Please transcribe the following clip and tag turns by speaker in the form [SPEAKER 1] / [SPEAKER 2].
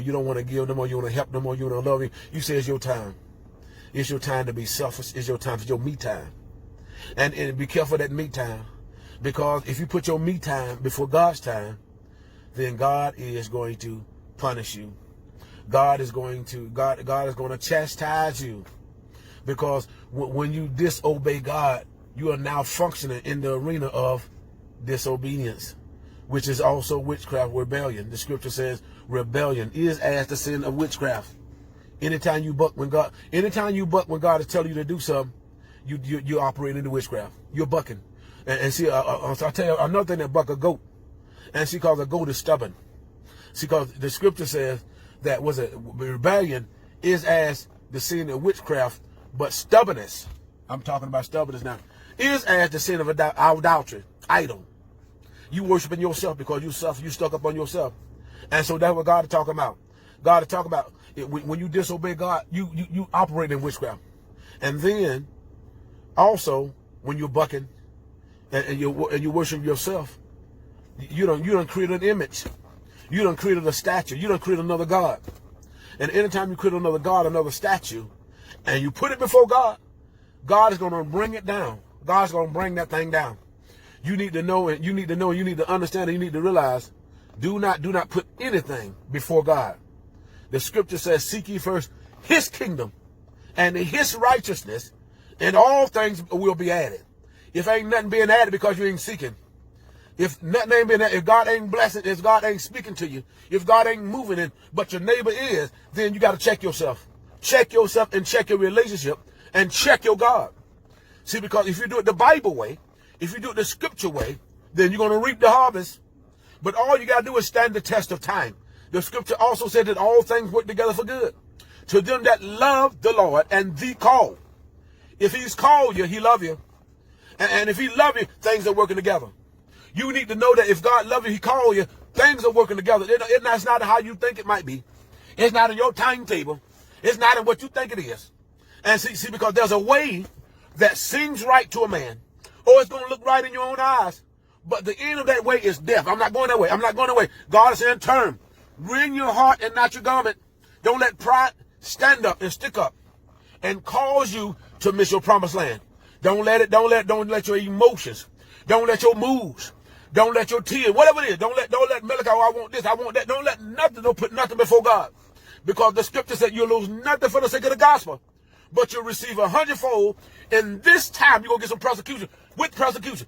[SPEAKER 1] You don't want to give no more. You want to help no more. You want to love him. You say it's your time. It's your time to be selfish. It's your time for your me time. And be careful of that me time. Because if you put your me time before God's time, then God is going to punish you. God is going to chastise you. Because when you disobey God, you are now functioning in the arena of disobedience, which is also witchcraft, rebellion. The scripture says rebellion is as the sin of witchcraft. Anytime you buck when God is telling you to do something, you operate into witchcraft. You're bucking. And see, I'll tell you another thing that buck a goat. And see, because a goat is stubborn. See, because the scripture says that rebellion is as the sin of witchcraft, but stubbornness, I'm talking about stubbornness now, is as the sin of idolatry, idol. You worshiping yourself because you stuck up on yourself. And so that's what God is talking about. God is talking about when you disobey God, you operate in witchcraft. And then also when you're bucking and you worship yourself, you don't create an image. You don't create a statue. You don't create another God. And anytime you create another God, another statue, and you put it before God, God is going to bring it down. God's going to bring that thing down. You need to know, and you need to understand, and you need to realize, do not put anything before God. The scripture says, seek ye first his kingdom and his righteousness, and all things will be added. If ain't nothing being added because you ain't seeking, if nothing ain't being added, if God ain't blessing, if God ain't speaking to you, if God ain't moving in, but your neighbor is, then you got to check yourself. Check yourself and check your relationship and check your God. See, because if you do it the Bible way, if you do it the scripture way, then you're going to reap the harvest. But all you got to do is stand the test of time. The scripture also said that all things work together for good to them that love the Lord and the call. If he's called you, he love you. And if he love you, things are working together. You need to know that if God love you, he called you, things are working together. It's not how you think it might be. It's not in your timetable. It's not in what you think it is. And see, because there's a way that seems right to a man, or it's going to look right in your own eyes, but the end of that way is death. I'm not going that way. I'm not going that way. God is saying, turn. Wring your heart and not your garment. Don't let pride stand up and stick up and cause you to miss your promised land. Don't let your emotions, don't let your moods, don't let your tears, whatever it is, don't let Malachi, oh, I want this, I want that. Don't put nothing before God. Because the scripture said you'll lose nothing for the sake of the gospel, but you'll receive 100-fold. In this time, you're going to get some persecution. With persecution,